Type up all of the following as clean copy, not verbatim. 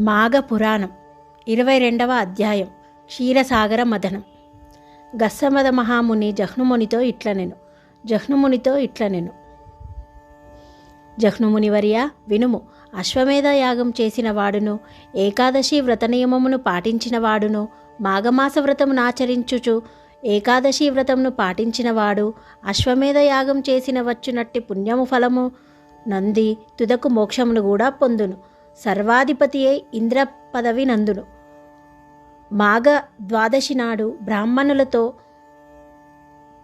మాఘ పురాణం 22వ అధ్యాయం క్షీరసాగర మథనం. గస్సమద మహాముని జహ్నుమునితో ఇట్లనెను. జహ్నుమునివర్య వినుము. అశ్వమేధ యాగం చేసిన వాడును, ఏకాదశి వ్రత నియమమును పాటించిన వాడును, మాఘమాస వ్రతమునాచరించుచు ఏకాదశి వ్రతమును పాటించినవాడు అశ్వమేధ యాగం చేసిన వచ్చునట్టి పుణ్యము ఫలము నంది తుదకు మోక్షమును కూడా పొందును. సర్వాధిపతి అయి ఇంద్ర పదవి నందును. మాఘ ద్వాదశి నాడు బ్రాహ్మణులతో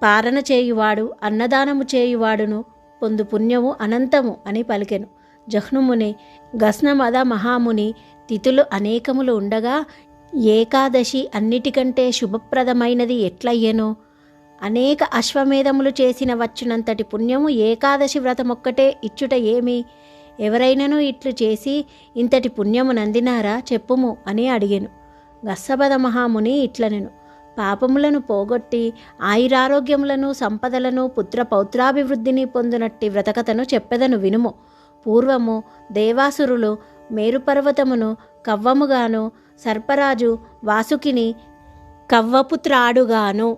పారణ చేయువాడు, అన్నదానము చేయువాడును పొందు పుణ్యము అనంతము అని పలికెను. జహ్నుముని గస్నమద మహాముని తిథులు అనేకములు ఉండగా ఏకాదశి అన్నిటికంటే శుభప్రదమైనది ఎట్లయ్యెనో, అనేక అశ్వమేధములు చేసిన వచ్చునంతటి పుణ్యము ఏకాదశి వ్రతమొక్కటే ఇచ్చుట ఏమి? ఎవరైనను ఇట్లు చేసి ఇంతటి పుణ్యము నందినారా చెప్పుము అని అడిగెను. గస్సపద మహాముని ఇట్లనెను. పాపములను పోగొట్టి ఆయురారోగ్యములను, సంపదలను, పుత్ర పౌత్రాభివృద్ధిని పొందునట్టి వ్రతకథను చెప్పెదను వినుము. పూర్వము దేవాసురులు మేరుపర్వతమును కవ్వముగాను, సర్పరాజు వాసుకిని కవ్వపుత్రాడుగాను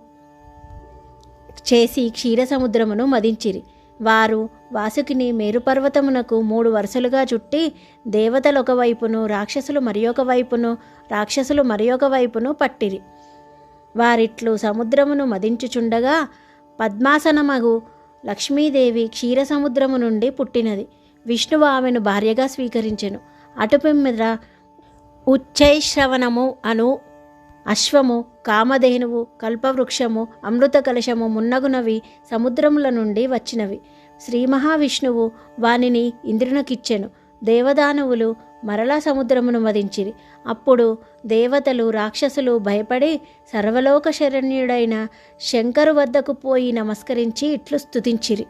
చేసి క్షీరసముద్రమును మదించిరి. వారు వాసుకిని మేరుపర్వతమునకు 3 వరుసలుగా చుట్టి దేవతలు ఒకవైపును, రాక్షసులు మరి ఒక వైపును పట్టిరి. వారిట్లు సముద్రమును మదించుచుండగా పద్మాసనమగు లక్ష్మీదేవి క్షీరసముద్రము నుండి పుట్టినది. విష్ణువు ఆమెను భార్యగా స్వీకరించెను. అటుపిమ్మట ఉచ్చైశ్రవణము అను అశ్వము, కామధేనువు, కల్పవృక్షము, అమృత కలశము మున్నగునవి సముద్రముల నుండి వచ్చినవి. శ్రీ మహావిష్ణువు వానిని ఇంద్రునికిచ్చెను. దేవదానవులు మరలా సముద్రమును మదించిరి. అప్పుడు దేవతలు, రాక్షసులు భయపడి సర్వలోక శరణ్యుడైన శంకరు వద్దకు పోయి నమస్కరించి ఇట్లు స్తుతించిరి.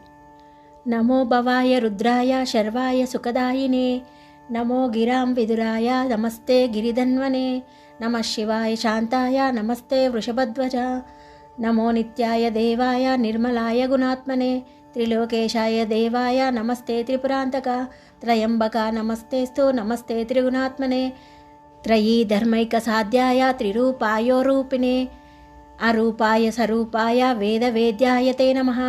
నమో భవాయ రుద్రాయ శర్వాయ సుఖదాయినే, నమో గిరాం విదురాయ నమస్తే గిరిధన్వనే, నమః శివాయ శాంతాయ నమస్తే వృషభధ్వజ, నమో నిత్యాయ దేవాయ నిర్మలాయ గుణాత్మనే, త్రిలోకేశాయ దేవాయ నమస్తే త్రిపురాంతక, త్రయంబక నమస్తేస్తు నమస్తే త్రిగుణాత్మనే, త్రయీ ధర్మైక సాధ్యాయ త్రిరూపాయోరూపిణే, అరూపాయ సరూపాయ వేదవేద్యాయ తే నమః,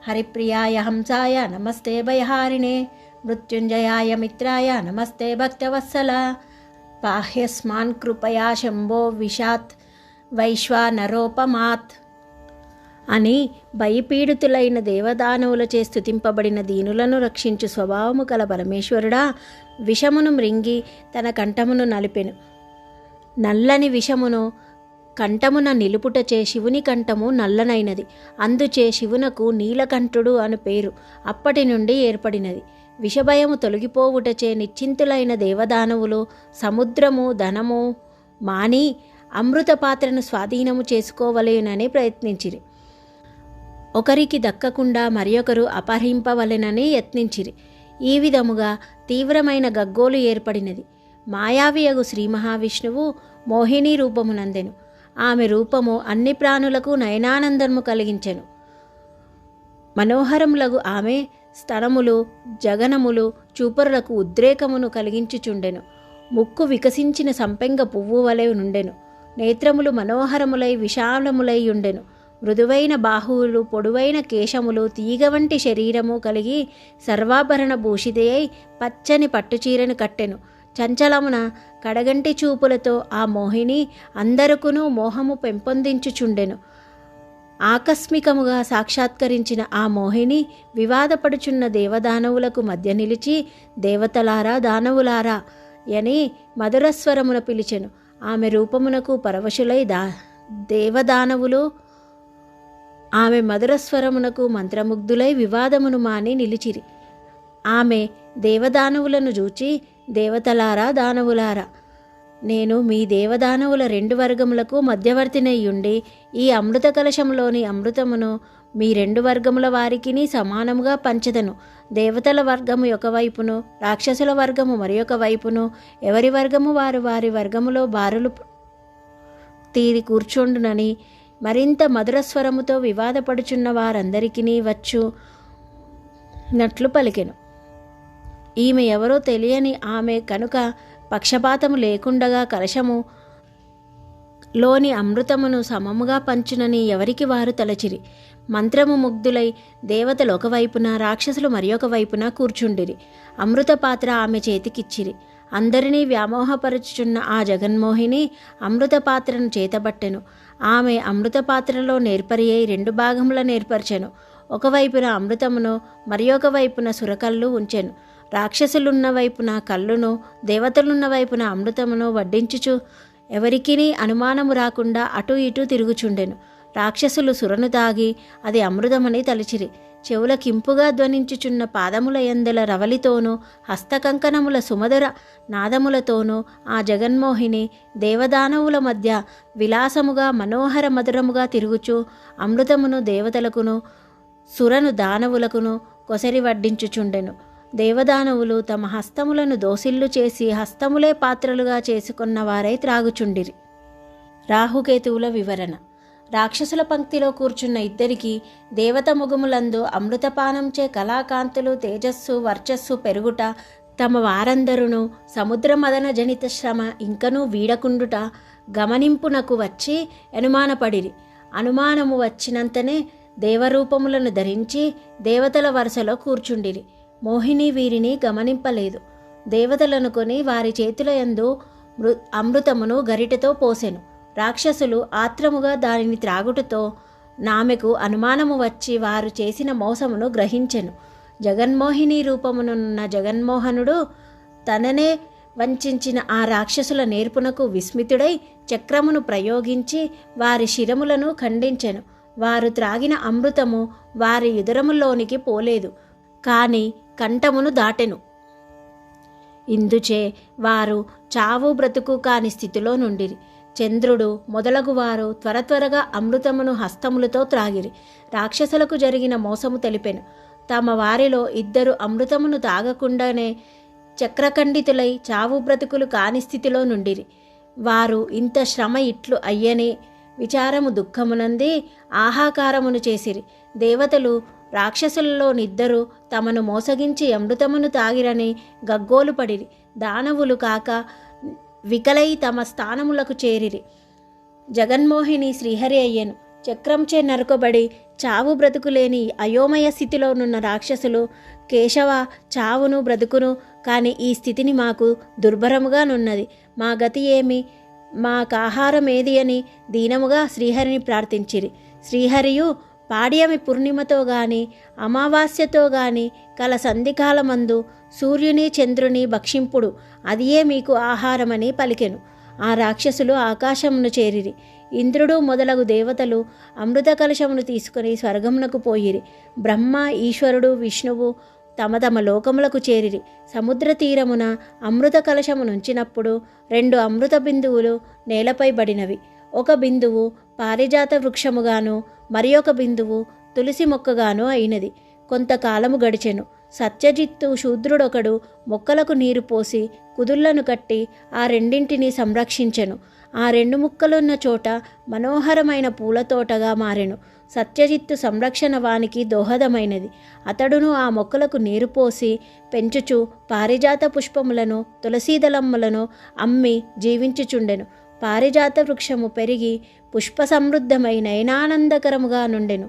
హరిప్రియాయ హంసాయ నమస్తే భయహారిణే, మృత్యుంజయాయ మిత్రాయ నమస్తే భక్తవత్సల, పాహ్యస్మాన్ కృపయా శంభో విషాత్ వైశ్వానరోపమాత్ అని భయపీడితులైన దేవదానవులచే స్తుతింపబడిన దీనులను రక్షించు స్వభావము కల పరమేశ్వరుడా, విషమును మృంగి తన కంఠమును నలిపెను. నల్లని విషమును కంఠమున నిలుపుటచే శివుని కంఠము నల్లనైనది. అందుచే శివునకు నీలకంఠుడు అను పేరు అప్పటి నుండి ఏర్పడినది. విషభయము తొలగిపోవుటచే నిశ్చింతులైన దేవదానవులు సముద్రము ధనము మాని అమృత పాత్రను స్వాధీనము చేసుకోవలేనని ప్రయత్నించిరి. ఒకరికి దక్కకుండా మరియొకరు అపహరింపవలెనని యత్నించిరి. ఈ విధముగా తీవ్రమైన గగ్గోలు ఏర్పడినది. మాయావియగు శ్రీ మహావిష్ణువు మోహిని రూపమునందెను. ఆమె రూపము అన్ని ప్రాణులకు నయనానందము కలిగించెను. మనోహరములగు ఆమె స్తనములు, జగనములు చూపరులకు ఉద్రేకమును కలిగించుచుండెను. ముక్కు వికసించిన సంపెంగ పువ్వు వలె నుండెను. నేత్రములు మనోహరములై విశాలములై ఉండెను. మృదువైన బాహువులు, పొడువైన కేశములు, తీగ వంటి శరీరము కలిగి సర్వాభరణ భూషితయై పచ్చని పట్టుచీరను కట్టెను. చంచలమున కడగంటి చూపులతో ఆ మోహిని అందరకును మోహము పెంపొందించుచుండెను. ఆకస్మికముగా సాక్షాత్కరించిన ఆ మోహిని వివాదపడుచున్న దేవదానవులకు మధ్య నిలిచి, దేవతలారా దానవులారా అని మధురస్వరమున పిలిచెను. ఆమె రూపమునకు పరవశులై దేవదానవులు ఆమె మధురస్వరమునకు మంత్రముగ్ధులై వివాదమును మాని నిలిచిరి. ఆమె దేవదానవులను చూచి, దేవతలారా దానవులారా, నేను మీ దేవదానవుల 2 వర్గములకు మధ్యవర్తినయ్యుండి ఈ అమృత కలశంలోని అమృతమును మీ 2 వర్గముల వారికిని సమానముగా పంచెదను. దేవతల వర్గము ఒకవైపును, రాక్షసుల వర్గము మరి ఒక వైపును, ఎవరి వర్గము వారి వర్గములో బారులు తీరి కూర్చుండునని మరింత మధురస్వరముతో వివాదపడుచున్న వారందరికీ వచ్చు నట్లు పలికెను. ఈమె ఎవరో తెలియని ఆమె కనుక పక్షపాతము లేకుండగా కలశము లోని అమృతమును సమముగా పంచునని ఎవరికి వారు తలచిరి. మంత్రము ముగ్ధులై దేవతలు ఒకవైపున, రాక్షసులు మరి ఒక వైపున కూర్చుండిరి. అమృత పాత్ర ఆమె చేతికిచ్చిరి. అందరినీ వ్యామోహపరచుచున్న ఆ జగన్మోహిని అమృత పాత్రను చేతబట్టెను. ఆమె అమృత పాత్రలో నేర్పరి అయి 2 భాగముల నేర్పరచెను. ఒకవైపున అమృతమును మరి ఒక వైపున సురకల్లు ఉంచెను. రాక్షసులున్న వైపున కల్లును, దేవతలున్న వైపున అమృతమును వడ్డించుచు ఎవరికినీ అనుమానము రాకుండా అటు ఇటు తిరుగుచుండెను. రాక్షసులు సురను తాగి అది అమృతమని తలిచిరి. చెవుల కింపుగా ధ్వనించుచున్న పాదముల యందల రవలితోనూ హస్తకంకణముల సుమధుర నాదములతోనూ ఆ జగన్మోహిని దేవదానవుల మధ్య విలాసముగా మనోహర మధురముగా తిరుగుచు అమృతమును దేవతలకును సురను దానవులకును కొసరి వడ్డించుచుండెను. దేవదానవులు తమ హస్తములను దోసిల్లు చేసి హస్తములే పాత్రలుగా చేసుకున్న వారై త్రాగుచుండిరి. రాహుకేతువుల వివరణ. రాక్షసుల పంక్తిలో కూర్చున్న ఇద్దరికి దేవత ముఖములందు అమృతపానంచే కళాకాంతులు, తేజస్సు, వర్చస్సు పెరుగుట, తమ వారందరును సముద్ర మదన జనిత శ్రమ ఇంకనూ వీడకుండుట గమనింపునకు వచ్చి అనుమానపడిరి. అనుమానము వచ్చినంతనే దేవరూపములను ధరించి దేవతల వరుసలో కూర్చుండిరి. మోహిని వీరిని గమనింపలేదు. దేవతలనుకొని వారి చేతుల యందు అమృతమును గరిటెతో పోసెను. రాక్షసులు ఆత్రముగా దానిని త్రాగుటతో నామెకు అనుమానము వచ్చి వారు చేసిన మోసమును గ్రహించెను. జగన్మోహిని రూపమునున్న జగన్మోహనుడు తననే వంచిన ఆ రాక్షసుల నేర్పునకు విస్మితుడై చక్రమును ప్రయోగించి వారి శిరములను ఖండించెను. వారు త్రాగిన అమృతము వారి యుదరములోనికి పోలేదు, కాని కంఠమును దాటెను. ఇందుచే వారు చావు బ్రతుకు కాని స్థితిలో నుండిరి. చంద్రుడు మొదలగువారు త్వరగా అమృతమును హస్తములతో త్రాగిరి. రాక్షసులకు జరిగిన మోసము తెలిపెను. తమ వారిలో 2 అమృతమును తాగకుండానే చక్రఖండితులై చావు బ్రతుకులు కాని స్థితిలో నుండిరి. వారు ఇంత శ్రమ ఇట్లు అయ్యని విచారము దుఃఖమునంది ఆహాకారమును చేసిరి. దేవతలు రాక్షసులలో 2 తమను మోసగించి అమృతమును తాగిరని గగ్గోలు పడిరి. దానవులు కాక వికలై తమ స్థానములకు చేరిరి. జగన్మోహిని శ్రీహరి అయ్యెను. చక్రంచే నరుకబడి చావు బ్రతుకులేని అయోమయ స్థితిలోనున్న రాక్షసులు, కేశవ, చావును బ్రతుకును కాని ఈ స్థితిని మాకు దుర్భరముగానున్నది, మా గతి ఏమి, మాకాహారం ఏది అని దీనముగా శ్రీహరిని ప్రార్థించిరి. శ్రీహరియు పాడ్యమి పూర్ణిమతో గాని అమావాస్యతో గాని కల సంధికాలమందు సూర్యుని చంద్రుని భక్షింపుడు, అదియే మీకు ఆహారమని పలికెను. ఆ రాక్షసులు ఆకాశమును చేరిరి. ఇంద్రుడు మొదలగు దేవతలు అమృత కలశమును తీసుకుని స్వర్గమునకు పోయిరి. బ్రహ్మ, ఈశ్వరుడు, విష్ణువు తమ తమ లోకములకు చేరిరి. సముద్ర తీరమున అమృత కలశమునుంచినప్పుడు 2 అమృత బిందువులు నేలపై బడినవి. ఒక బిందువు పారిజాత వృక్షముగాను మరి ఒక బిందువు తులసి మొక్కగాను అయినది. కొంతకాలము గడిచెను. సత్యజిత్తు శూద్రుడొకడు మొక్కలకు నీరు పోసి కుదుళ్లను కట్టి ఆ రెండింటినీ సంరక్షించెను. ఆ 2 ముక్కలున్న చోట మనోహరమైన పూలతోటగా మారెను. సత్యజిత్తు సంరక్షణ వానికి దోహదమైనది. అతడును ఆ మొక్కలకు నీరు పోసి పెంచుచు పారిజాత పుష్పములను, తులసీదళములను అమ్మి జీవించుచుండెను. పారిజాత వృక్షము పెరిగి పుష్ప సమృద్ధమై నయనానందకరముగా నుండెను.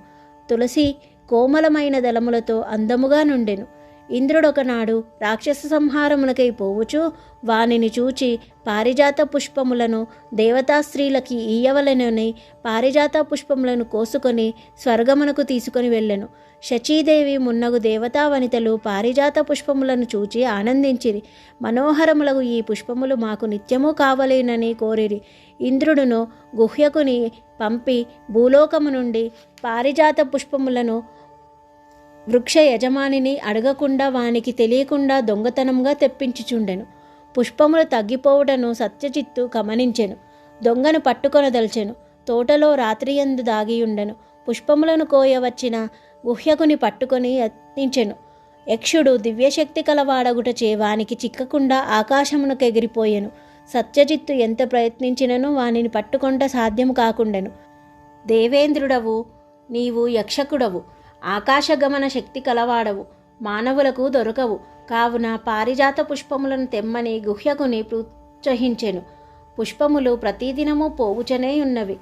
తులసి కోమలమైన దళములతో అందముగా నుండెను. ఇంద్రుడొకనాడు రాక్షస సంహారమునకై పోవుచు వానిని చూచి పారిజాత పుష్పములను దేవతాస్త్రీలకి ఈయవలెనని పారిజాత పుష్పములను కోసుకొని స్వర్గమునకు తీసుకొని వెళ్ళెను. శచీదేవి మున్నగు దేవతా వనితలు పారిజాత పుష్పములను చూచి ఆనందించిరి. మనోహరములకు ఈ పుష్పములు మాకు నిత్యము కావలేనని కోరిరి. ఇంద్రుడును గుహ్యకుని పంపి భూలోకము నుండి పారిజాత పుష్పములను వృక్ష యజమానిని అడగకుండా వానికి తెలియకుండా దొంగతనంగా తెప్పించుచుండెను. పుష్పములు తగ్గిపోవుటను సత్యజిత్తు గమనించెను. దొంగను పట్టుకొనదల్చెను. తోటలో రాత్రియందు దాగియుండెను. పుష్పములను కోయవచ్చిన గుహ్యకుని పట్టుకొని యత్నించెను. యక్షుడు దివ్యశక్తి కలవాడగుటచే వానికి చిక్కకుండా ఆకాశమునకు ఎగిరిపోయెను. సత్యజిత్తు ఎంత ప్రయత్నించినను వానిని పట్టుకొంట సాధ్యము కాకుండెను. దేవేంద్రుడవు, నీవు యక్షకుడవు, ఆకాశగమన శక్తి కలవాడవు, మానవులకు దొరకవు. కావున పారిజాత పుష్పములను తెమ్మని గుహ్యకుని ప్రోత్సహించెను. పుష్పములు ప్రతిదినము పోవుచనే ఉన్నవి.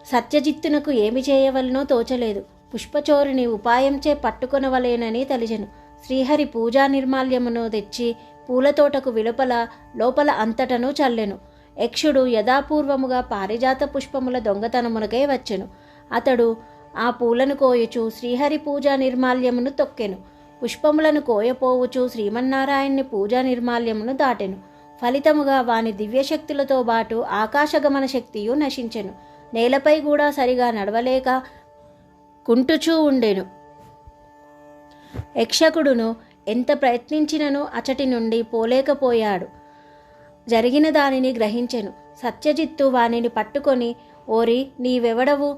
సత్యజిత్తునకు ఏమి చేయవలనో తోచలేదు. పుష్పచోరుని ఉపాయంచే పట్టుకొనవలేనని తలిచెను. శ్రీహరి పూజా నిర్మాల్యమును తెచ్చి పూలతోటకు లోపల అంతటను చల్లెను. యక్షుడు యథాపూర్వముగా పారిజాత పుష్పముల దొంగతనమునకై వచ్చెను. అతడు ఆ పూలను కోయుచు శ్రీహరి పూజా నిర్మాల్యమును తొక్కెను. పుష్పములను కోయపోవుచు శ్రీమన్నారాయణ్ణి పూజా నిర్మాల్యమును దాటెను. ఫలితముగా వాని దివ్యశక్తులతో బాటు ఆకాశగమన శక్తియు నశించెను. నేలపై కూడా సరిగా నడవలేక కుంటుచూ ఉండెను. యక్షకుడును ఎంత ప్రయత్నించినను అచటి నుండి పోలేకపోయాడు. జరిగిన దానిని గ్రహించెను. సత్యజిత్తు వానిని పట్టుకొని, ఓరి నీవెవడవు?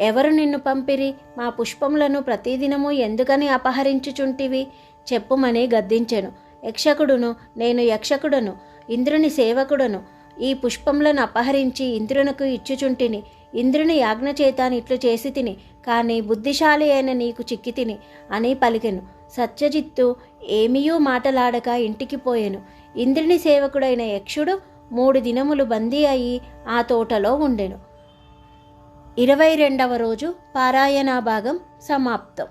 ఎవరు నిన్ను పంపిరి? మా పుష్పములను ప్రతిదినము ఎందుకని అపహరించుచుంటివి? చెప్పుమని గద్దించెను. యక్షకుడును, నేను యక్షకుడను, ఇంద్రుని సేవకుడను. ఈ పుష్పములను అపహరించి ఇంద్రునకు ఇచ్చుచుంటిని. ఇంద్రుని యాజ్ఞచేత ఇట్లు చేసి తిని, కానీ బుద్ధిశాలి అయిన నీకు చిక్కి తిని అని పలికెను. సత్యజిత్తు ఏమీయూ మాటలాడక ఇంటికి పోయెను. ఇంద్రుని సేవకుడైన యక్షుడు 3 దినములు బందీ అయి ఆ తోటలో ఉండెను. 22వ రోజు పారాయణ భాగం సమాప్తం.